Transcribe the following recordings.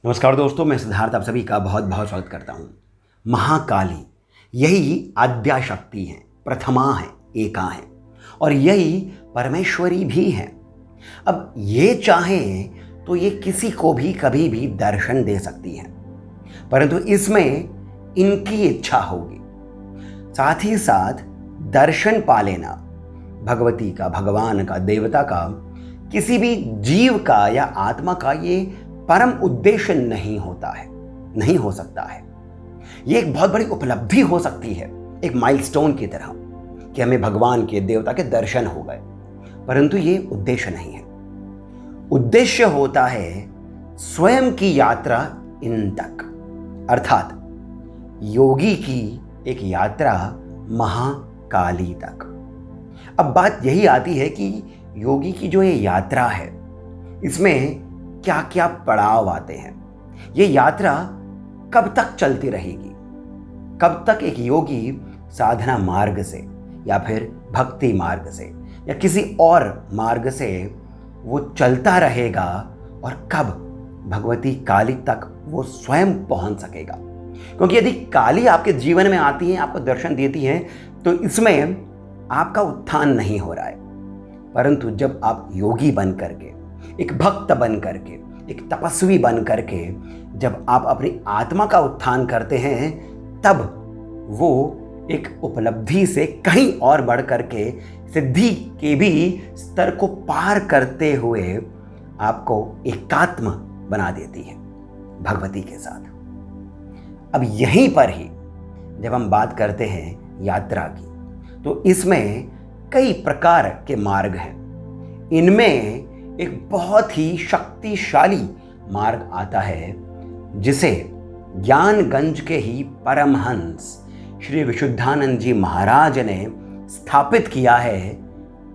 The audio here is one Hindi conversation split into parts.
नमस्कार दोस्तों, मैं सिद्धार्थ आप सभी का बहुत बहुत स्वागत करता हूँ। महाकाली यही आद्या शक्ति है, प्रथमा है, एका है और यही परमेश्वरी भी है। अब ये चाहे तो ये किसी को भी कभी भी दर्शन दे सकती है, परंतु इसमें इनकी इच्छा होगी। साथ ही साथ दर्शन पा लेना भगवती का, भगवान का, देवता का, किसी भी जीव का या आत्मा का ये परम उद्देश्य नहीं होता है, नहीं हो सकता है। ये एक बहुत बड़ी उपलब्धि हो सकती है, एक माइलस्टोन की तरह कि हमें भगवान के, देवता के दर्शन हो गए, परंतु ये उद्देश्य नहीं है। उद्देश्य होता है स्वयं की यात्रा इन तक, अर्थात योगी की एक यात्रा महाकाली तक। अब बात यही आती है कि योगी की जो ये यात्रा है, इसमें क्या क्या पड़ाव आते हैं। ये यात्रा कब तक चलती रहेगी, कब तक एक योगी साधना मार्ग से या फिर भक्ति मार्ग से या किसी और मार्ग से वो चलता रहेगा और कब भगवती काली तक वो स्वयं पहुंच सकेगा। क्योंकि यदि काली आपके जीवन में आती है, आपको दर्शन देती है, तो इसमें आपका उत्थान नहीं हो रहा है। परंतु जब आप योगी बन करके, एक भक्त बन करके, एक तपस्वी बन करके जब आप अपनी आत्मा का उत्थान करते हैं, तब वो एक उपलब्धि से कहीं और बढ़ करके सिद्धि के भी स्तर को पार करते हुए आपको एकात्म बना देती है भगवती के साथ। अब यहीं पर ही जब हम बात करते हैं यात्रा की, तो इसमें कई प्रकार के मार्ग हैं। इनमें एक बहुत ही शक्तिशाली मार्ग आता है, जिसे ज्ञानगंज के ही परमहंस श्री विशुद्धानंद जी महाराज ने स्थापित किया है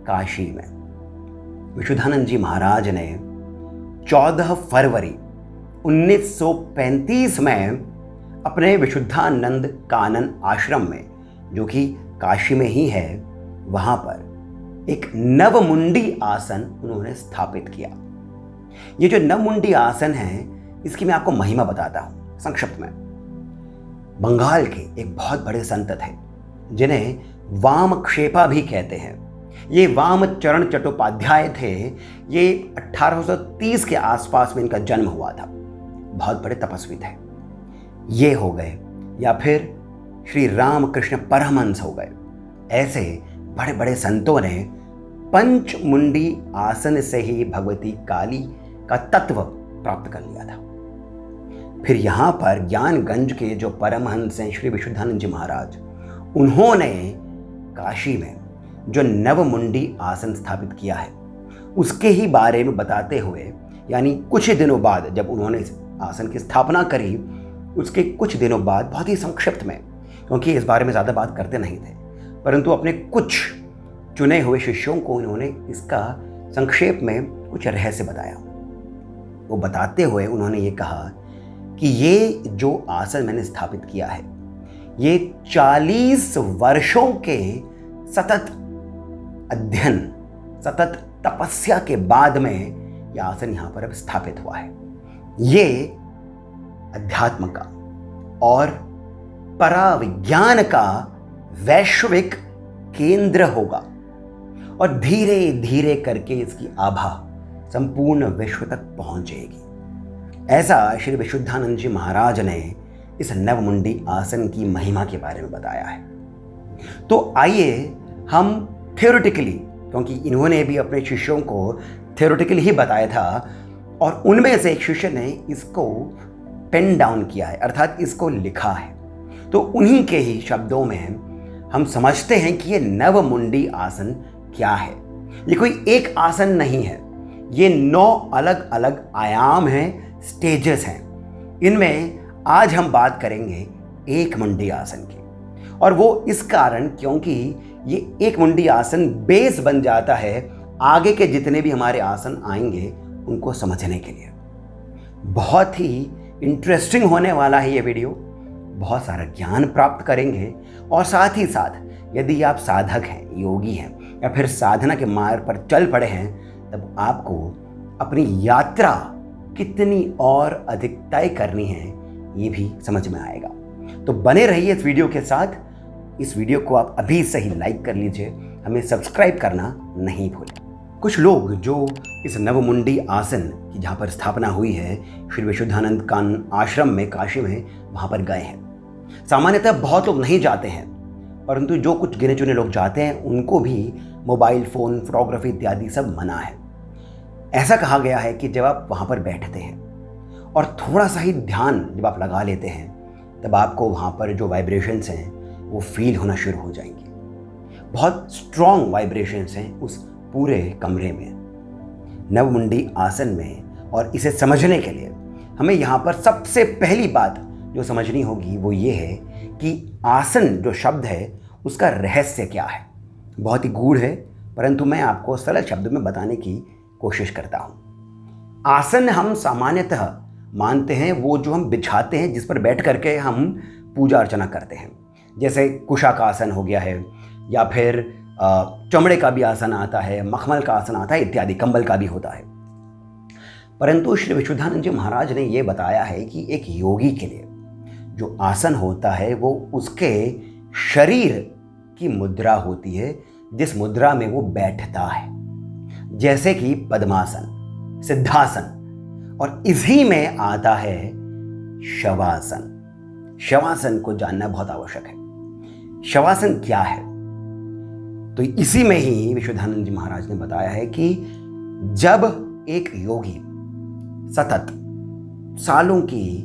काशी में। विशुद्धानंद जी महाराज ने 14 फरवरी 1935 में अपने विशुद्धानंद कानन आश्रम में, जो कि काशी में ही है, वहां पर एक नवमुंडी आसन उन्होंने स्थापित किया। ये जो नवमुंडी आसन है, इसकी मैं आपको महिमा बताता हूं संक्षिप्त में। बंगाल के एक बहुत बड़े संत थे जिन्हें वामक्षेपा भी कहते हैं। ये वामचरण चट्टोपाध्याय थे। ये 1830 के आसपास में इनका जन्म हुआ था। बहुत बड़े तपस्वी थे ये हो गए, या फिर श्री रामकृष्ण परमहंस हो गए। ऐसे बड़े बड़े संतों ने पंचमुंडी आसन से ही भगवती काली का तत्व प्राप्त कर लिया था। फिर यहाँ पर ज्ञानगंज के जो परमहंस हैं श्री विशुद्धानंद जी महाराज, उन्होंने काशी में जो नवमुंडी आसन स्थापित किया है, उसके ही बारे में बताते हुए, यानी कुछ दिनों बाद जब उन्होंने इस आसन की स्थापना करी, उसके कुछ दिनों बाद बहुत ही संक्षिप्त में, क्योंकि इस बारे में ज़्यादा बात करते नहीं थे, परंतु अपने कुछ चुने हुए शिष्यों को इन्होंने इसका संक्षेप में कुछ रहस्य बताया। वो बताते हुए उन्होंने ये कहा कि ये जो आसन मैंने स्थापित किया है, ये 40 वर्षों के सतत अध्ययन, सतत तपस्या के बाद में यह आसन यहाँ पर अब स्थापित हुआ है। ये अध्यात्म का और पराविज्ञान का वैश्विक केंद्र होगा और धीरे धीरे करके इसकी आभा संपूर्ण विश्व तक पहुंचेगी। ऐसा श्री विशुद्धानंद जी महाराज ने इस नवमुंडी आसन की महिमा के बारे में बताया है। तो आइए हम थ्योरेटिकली, क्योंकि इन्होंने भी अपने शिष्यों को थ्योरेटिकली ही बताया था, और उनमें से एक शिष्य ने इसको पेन डाउन किया है, अर्थात इसको लिखा है, तो उन्हीं के ही शब्दों में हम समझते हैं कि ये नवमुंडी आसन क्या है। ये कोई एक आसन नहीं है, ये 9 अलग अलग आयाम हैं, स्टेजेस हैं। इनमें आज हम बात करेंगे एक मुंडी आसन की, और वो इस कारण क्योंकि ये एक मुंडी आसन बेस बन जाता है आगे के जितने भी हमारे आसन आएंगे उनको समझने के लिए। बहुत ही इंटरेस्टिंग होने वाला है ये वीडियो, बहुत सारा ज्ञान प्राप्त करेंगे, और साथ ही साथ यदि आप साधक हैं, योगी हैं, या फिर साधना के मार्ग पर चल पड़े हैं, तब आपको अपनी यात्रा कितनी और अधिक तय करनी है ये भी समझ में आएगा। तो बने रहिए इस वीडियो के साथ। इस वीडियो को आप अभी से ही लाइक कर लीजिए, हमें सब्सक्राइब करना नहीं भूलें। कुछ लोग जो इस नवमुंडी आसन की जहाँ पर स्थापना हुई है श्री विशुद्धानंद कानन आश्रम में काशी में, वहाँ पर गए हैं। सामान्यतः बहुत लोग नहीं जाते हैं, परंतु जो कुछ गिने चुने लोग जाते हैं उनको भी मोबाइल फ़ोन, फोटोग्राफी इत्यादि सब मना है। ऐसा कहा गया है कि जब आप वहाँ पर बैठते हैं और थोड़ा सा ही ध्यान जब आप लगा लेते हैं, तब आपको वहाँ पर जो वाइब्रेशंस हैं वो फील होना शुरू हो जाएंगे। बहुत स्ट्रॉन्ग वाइब्रेशंस हैं उस पूरे कमरे में, नवमुंडी आसन में। और इसे समझने के लिए हमें यहाँ पर सबसे पहली बात जो समझनी होगी वो ये है कि आसन जो शब्द है उसका रहस्य क्या है। बहुत ही गूढ़ है, परंतु मैं आपको सरल शब्दों में बताने की कोशिश करता हूँ। आसन हम सामान्यतः मानते हैं वो जो हम बिछाते हैं, जिस पर बैठ करके हम पूजा अर्चना करते हैं, जैसे कुशा का आसन हो गया है, या फिर चमड़े का भी आसन आता है, मखमल का आसन आता है इत्यादि, कंबल का भी होता है। परंतु श्री विशुद्धानंद जी महाराज ने ये बताया है कि एक योगी के लिए जो आसन होता है वो उसके शरीर की मुद्रा होती है, जिस मुद्रा में वो बैठता है, जैसे कि पद्मासन, सिद्धासन, और इसी में आता है शवासन। शवासन को जानना बहुत आवश्यक है। शवासन क्या है? तो इसी में ही विशुद्धानंद जी महाराज ने बताया है कि जब एक योगी सतत सालों की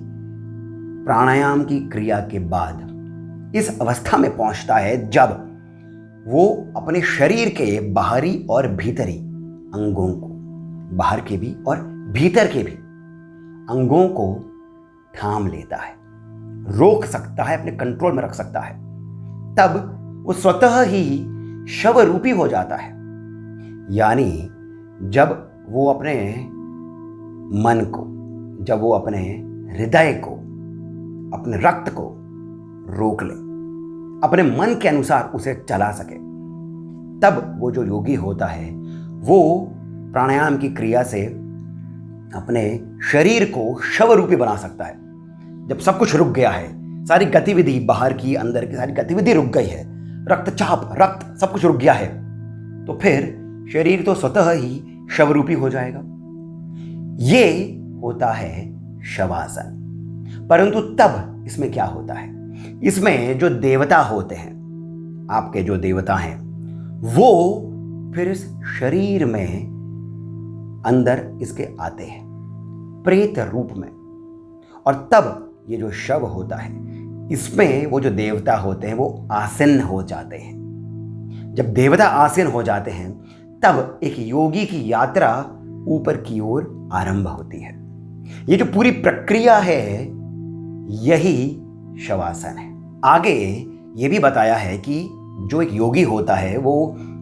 प्राणायाम की क्रिया के बाद इस अवस्था में पहुंचता है जब वो अपने शरीर के बाहरी और भीतरी अंगों को, बाहर के भी और भीतर के भी अंगों को थाम लेता है, रोक सकता है, अपने कंट्रोल में रख सकता है, तब वो स्वतः ही शव रूपी हो जाता है। यानी जब वो अपने मन को, जब वो अपने हृदय को, अपने रक्त को रोक ले, अपने मन के अनुसार उसे चला सके, तब वो जो योगी होता है वो प्राणायाम की क्रिया से अपने शरीर को शव रूपी बना सकता है। जब सब कुछ रुक गया है, सारी गतिविधि, बाहर की अंदर की सारी गतिविधि रुक गई है, रक्तचाप, रक्त सब कुछ रुक गया है, तो फिर शरीर तो स्वतः ही शवरूपी हो जाएगा। ये होता है शवासन। परंतु तब इसमें क्या होता है? इसमें जो देवता होते हैं, आपके जो देवता हैं, वो फिर इस शरीर में अंदर इसके आते हैं प्रेत रूप में, और तब ये जो शव होता है इसमें वो जो देवता होते हैं वो आसीन हो जाते हैं। जब देवता आसीन हो जाते हैं तब एक योगी की यात्रा ऊपर की ओर आरंभ होती है। ये जो पूरी प्रक्रिया है यही शवासन है। आगे ये भी बताया है कि जो एक योगी होता है वो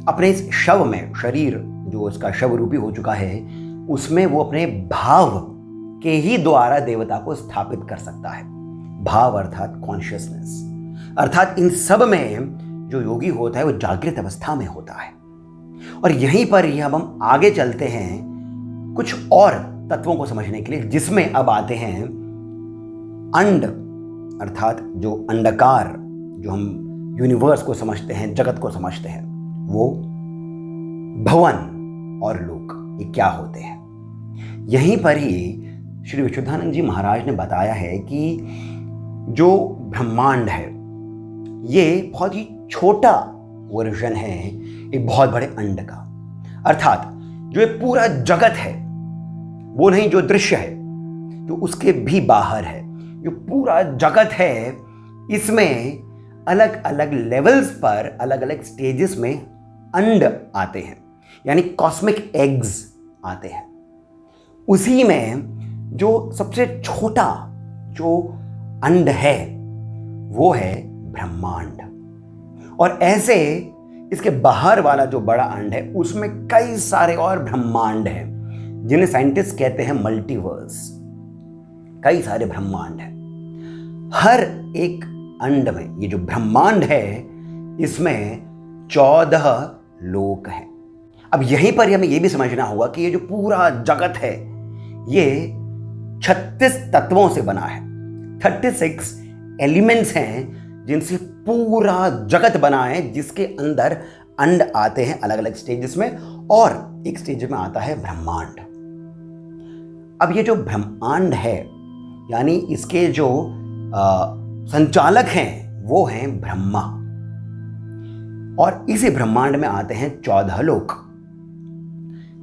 अपने इस शव में, शरीर जो उसका शव रूपी हो चुका है, उसमें वो अपने भाव के ही द्वारा देवता को स्थापित कर सकता है। भाव अर्थात कॉन्शियसनेस, अर्थात इन सब में जो योगी होता है वो जागृत अवस्था में होता है। और यहीं पर ही अब हम आगे चलते हैं कुछ और तत्वों को समझने के लिए, जिसमें अब आते हैं अंड, अर्थात जो अंडकार, जो हम यूनिवर्स को समझते हैं, जगत को समझते हैं, वो भवन और लोक, ये क्या होते हैं। यहीं पर ही श्री विशुद्धानंद जी महाराज ने बताया है कि जो ब्रह्मांड है ये बहुत ही छोटा वर्जन है एक बहुत बड़े अंड का। अर्थात जो ये पूरा जगत है वो नहीं जो दृश्य है, जो उसके भी बाहर है, जो पूरा जगत है, इसमें अलग अलग लेवल्स पर, अलग अलग स्टेजेस में अंड आते हैं, यानी कॉस्मिक एग्स आते हैं। उसी में जो सबसे छोटा जो अंड है वो है ब्रह्मांड, और ऐसे इसके बाहर वाला जो बड़ा अंड है उसमें कई सारे और ब्रह्मांड हैं, जिन्हें साइंटिस्ट कहते हैं मल्टीवर्स। कई सारे ब्रह्मांड हैं। हर एक अंड में ये जो ब्रह्मांड है इसमें 14 लोक हैं। अब यहीं पर हमें ये भी समझना होगा कि ये जो पूरा जगत है ये 36 तत्वों से बना है। 36 एलिमेंट्स हैं जिनसे पूरा जगत बना है, जिसके अंदर अंड आते हैं अलग अलग स्टेजेस में, और एक स्टेज में आता है ब्रह्मांड। अब ये जो ब्रह्मांड है, यानी इसके जो संचालक हैं वो हैं ब्रह्मा, और इसी ब्रह्मांड में आते हैं 14 लोक।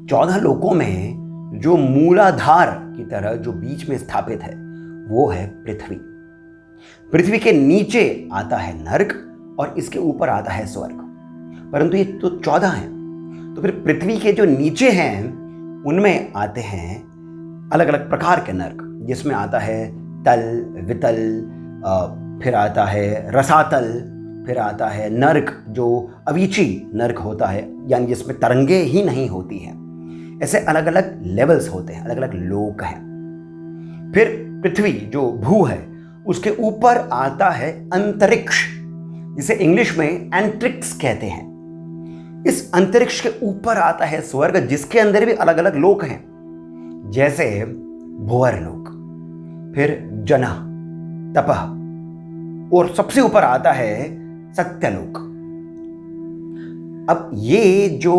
14 लोकों में जो मूलाधार की तरह जो बीच में स्थापित है वो है पृथ्वी। पृथ्वी के नीचे आता है नर्क और इसके ऊपर आता है स्वर्ग। परंतु ये तो 14 हैं, तो फिर पृथ्वी के जो नीचे हैं उनमें आते हैं अलग अलग प्रकार के नर्क, जिसमें आता है तल, वितल, फिर आता है रसातल, फिर आता है नर्क जो अवीची नर्क होता है, यानी जिसमें तरंगे ही नहीं होती हैं। ऐसे अलग अलग लेवल्स होते हैं, अलग अलग लोक हैं। फिर पृथ्वी जो भू है उसके ऊपर आता है अंतरिक्ष, जिसे इंग्लिश में एंट्रिक्स कहते हैं। इस अंतरिक्ष के ऊपर आता है स्वर्ग, जिसके अंदर भी अलग अलग लोक हैं, जैसे भुवर लोक, फिर जन, तपह, और सबसे ऊपर आता है सत्यलोक। अब ये जो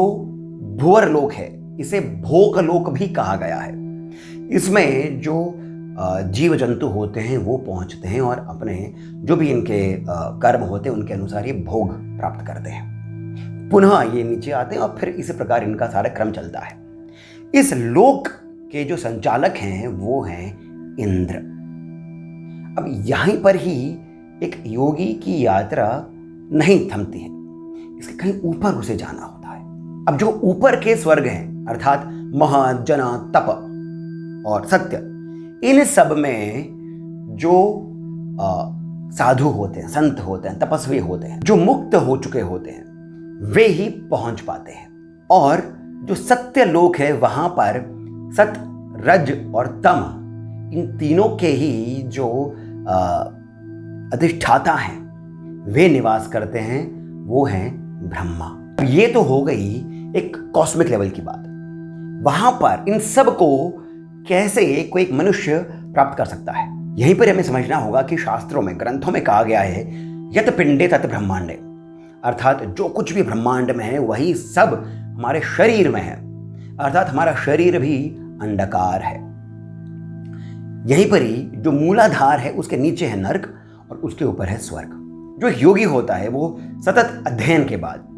भुवर लोक है इसे भोग लोक भी कहा गया है। इसमें जो जीव जंतु होते हैं वो पहुंचते हैं और अपने जो भी इनके कर्म होते हैं उनके अनुसार ये भोग प्राप्त करते हैं। पुनः ये नीचे आते हैं और फिर इसी प्रकार इनका सारा क्रम चलता है। इस लोक के जो संचालक हैं वो हैं इंद्र। अब यहीं पर ही एक योगी की यात्रा नहीं थमती है, इसके कहीं ऊपर उसे जाना होता है। अब जो ऊपर के स्वर्ग हैं अर्थात महा, जना, तप और सत्य, इन सब में जो साधु होते हैं, संत होते हैं, तपस्वी होते हैं, जो मुक्त हो चुके होते हैं, वे ही पहुंच पाते हैं। और जो सत्य लोक है वहां पर सत, रज और तम, इन तीनों के ही जो अधिष्ठाता हैं वे निवास करते हैं, वो हैं ब्रह्मा। ये तो हो गई एक कॉस्मिक लेवल की बात। वहां पर इन सब को कैसे कोई एक मनुष्य प्राप्त कर सकता है, यहीं पर हमें समझना होगा कि शास्त्रों में, ग्रंथों में कहा गया है यत पिंडे तत् ब्रह्मांडे, अर्थात जो कुछ भी ब्रह्मांड में है वही सब हमारे शरीर में है, अर्थात हमारा शरीर भी अंडाकार है। यहीं पर ही जो मूलाधार है उसके नीचे है नर्क और उसके ऊपर है स्वर्ग। जो योगी होता है वो सतत अध्ययन के बाद,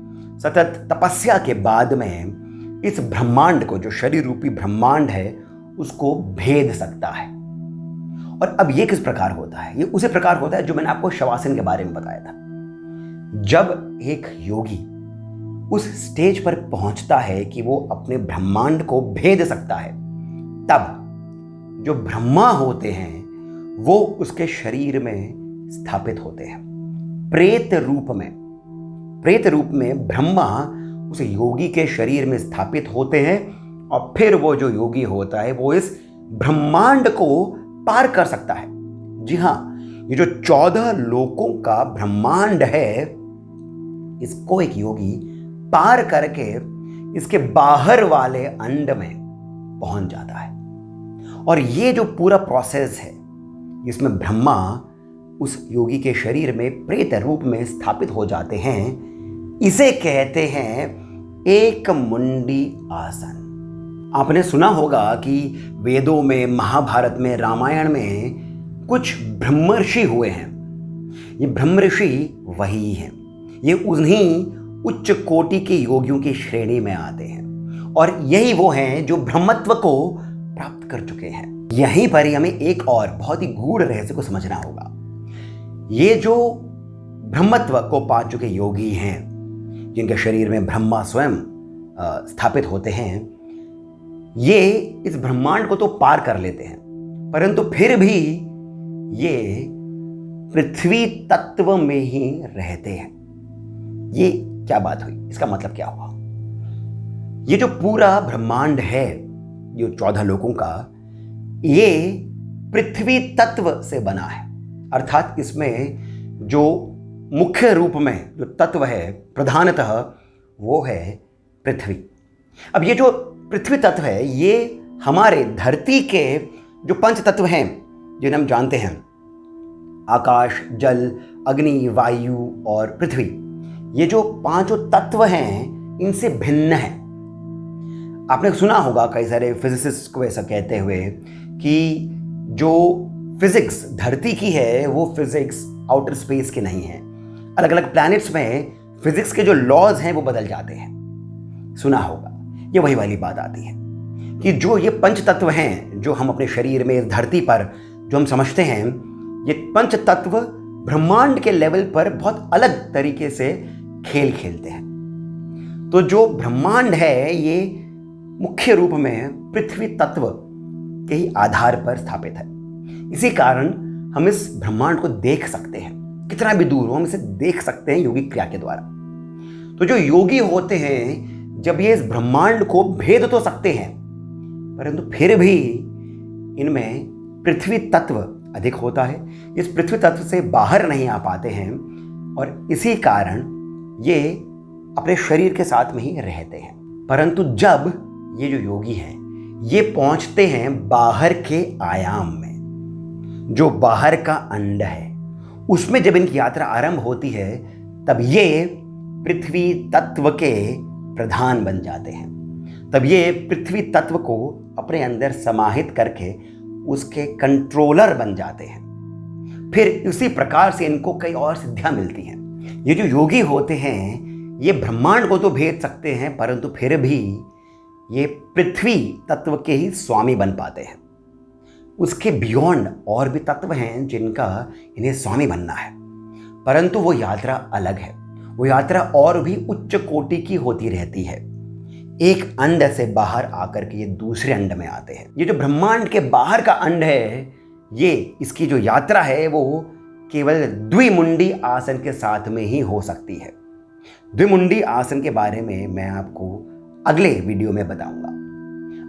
सतत तपस्या के बाद में इस ब्रह्मांड को, जो शरीर रूपी ब्रह्मांड है, उसको भेद सकता है। और अब ये किस प्रकार होता है? ये उसी प्रकार होता है जो मैंने आपको शवासन के बारे में बताया था। जब एक योगी उस स्टेज पर पहुंचता है कि वो अपने ब्रह्मांड को भेद सकता है, तब जो ब्रह्मा होते हैं वो उसके शरीर में स्थापित होते हैं प्रेत रूप में। प्रेत रूप में ब्रह्मा उस योगी के शरीर में स्थापित होते हैं और फिर वो जो योगी होता है वो इस ब्रह्मांड को पार कर सकता है। जी हाँ, ये जो 14 लोकों का ब्रह्मांड है, इसको एक योगी पार करके इसके बाहर वाले अंड में पहुंच जाता है। और ये जो पूरा प्रोसेस है, इसमें ब्रह्मा उस योगी के शरीर में प्रेत रूप में स्थापित हो जाते हैं, इसे कहते हैं एक मुंडी आसन। आपने सुना होगा कि वेदों में, महाभारत में, रामायण में कुछ ब्रह्मर्षि हुए हैं। ये ब्रह्मर्षि वही हैं, ये उन्हीं उच्च कोटि के योगियों की श्रेणी में आते हैं और यही वो हैं जो ब्रह्मत्व को प्राप्त कर चुके हैं। यहीं पर ही हमें एक और बहुत ही गूढ़ रहस्य को समझना होगा। ये जो ब्रह्मत्व को पा चुके योगी हैं, जिनके शरीर में ब्रह्मा स्वयं स्थापित होते हैं, ये इस ब्रह्मांड को तो पार कर लेते हैं, परंतु फिर भी ये पृथ्वी तत्व में ही रहते हैं। ये क्या बात हुई? इसका मतलब क्या हुआ? ये जो पूरा ब्रह्मांड है, जो 14 लोकों का, ये पृथ्वी तत्व से बना है, अर्थात इसमें जो मुख्य रूप में जो तत्व है प्रधानतः वो है पृथ्वी। अब ये जो पृथ्वी तत्व है ये हमारे धरती के जो पंच तत्व हैं जिन्हें हम जानते हैं, आकाश, जल, अग्नि, वायु और पृथ्वी, ये जो पांचों तत्व हैं इनसे भिन्न है। आपने सुना होगा कई सारे फिजिसिस्ट को ऐसा कहते हुए कि जो फिजिक्स धरती की है वो फिजिक्स आउटर स्पेस की नहीं है। अलग अलग प्लैनेट्स में फिजिक्स के जो लॉज हैं वो बदल जाते हैं। सुना होगा, ये वही वाली बात आती है कि जो ये पंच तत्व हैं जो हम अपने शरीर में, इस धरती पर जो हम समझते हैं, ये पंच तत्व ब्रह्मांड के लेवल पर बहुत अलग तरीके से खेल खेलते हैं। तो जो ब्रह्मांड है ये मुख्य रूप में पृथ्वी तत्व के ही आधार पर स्थापित है। इसी कारण हम इस ब्रह्मांड को देख सकते हैं, कितना भी दूर हो हम इसे देख सकते हैं योगिक क्रिया के द्वारा। तो जो योगी होते हैं, जब ये इस ब्रह्मांड को भेद तो सकते हैं, परंतु फिर भी इनमें पृथ्वी तत्व अधिक होता है। इस पृथ्वी तत्व से बाहर नहीं आ पाते हैं और इसी कारण ये अपने शरीर के साथ में ही रहते हैं। परंतु जब ये जो योगी हैं ये पहुंचते हैं बाहर के आयाम में, जो बाहर का अंड है, उसमें जब इनकी यात्रा आरंभ होती है तब ये पृथ्वी तत्व के प्रधान बन जाते हैं। तब ये पृथ्वी तत्व को अपने अंदर समाहित करके उसके कंट्रोलर बन जाते हैं। फिर इसी प्रकार से इनको कई और सिद्धियां मिलती हैं। ये जो योगी होते हैं ये ब्रह्मांड को तो भेद सकते हैं, परंतु फिर भी ये पृथ्वी तत्व के ही स्वामी बन पाते हैं। उसके बियॉन्ड और भी तत्व हैं जिनका इन्हें स्वामी बनना है, परंतु वो यात्रा अलग है। वो यात्रा और भी उच्च कोटि की होती रहती है। एक अंड से बाहर आकर के ये दूसरे अंड में आते हैं। ये जो ब्रह्मांड के बाहर का अंड है, ये इसकी जो यात्रा है वो केवल द्विमुंडी आसन के साथ में ही हो सकती है। द्विमुंडी आसन के बारे में मैं आपको अगले वीडियो में बताऊंगा।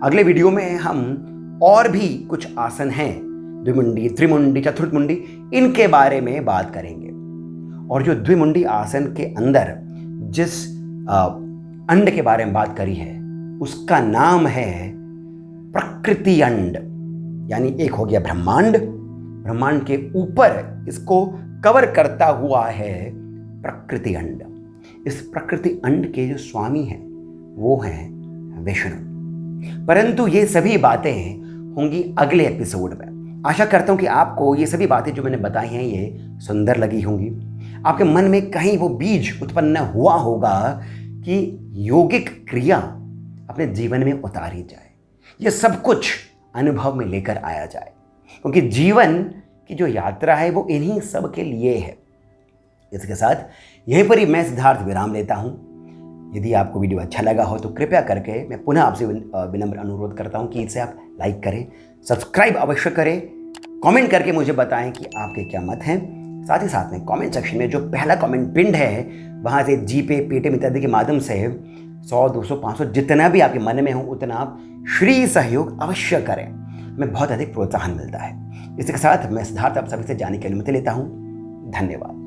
अगले वीडियो में हम और भी कुछ आसन हैं, द्विमुंडी, त्रिमुंडी, चतुर्थमुंडी, इनके बारे में बात करेंगे। और जो द्विमुंडी आसन के अंदर जिस अंड के बारे में बात करी है उसका नाम है प्रकृति अंड। यानी एक हो गया ब्रह्मांड, ब्रह्मांड के ऊपर इसको कवर करता हुआ है प्रकृति अंड। इस प्रकृति अंड के जो स्वामी हैं वो हैं विष्णु। परंतु ये सभी बातें होंगी अगले एपिसोड में। आशा करता हूं कि आपको ये सभी बातें जो मैंने बताई हैं ये सुंदर लगी होंगी। आपके मन में कहीं वो बीज उत्पन्न हुआ होगा कि योगिक क्रिया अपने जीवन में उतारी जाए, ये सब कुछ अनुभव में लेकर आया जाए, क्योंकि जीवन की जो यात्रा है वो इन्हीं सब के लिए है। इसके साथ यहीं पर ही मैं सिद्धार्थ विराम लेता हूं। यदि आपको वीडियो अच्छा लगा हो तो कृपया करके मैं पुनः आपसे विनम्र अनुरोध करता हूं कि इसे आप लाइक करें, सब्सक्राइब अवश्य करें, कमेंट करके मुझे बताएं कि आपके क्या मत हैं। साथ ही साथ में कमेंट सेक्शन में जो पहला कमेंट पिंड है वहाँ से जीपे, पेटीएम इत्यादि के माध्यम से 100, 200, 500 जितना भी आपके मन में हो उतना आप श्री सहयोग अवश्य करें। मैं बहुत अधिक प्रोत्साहन मिलता है। इसके साथ मैं सिद्धार्थ आप सभी से जाने की अनुमति लेता हूँ। धन्यवाद।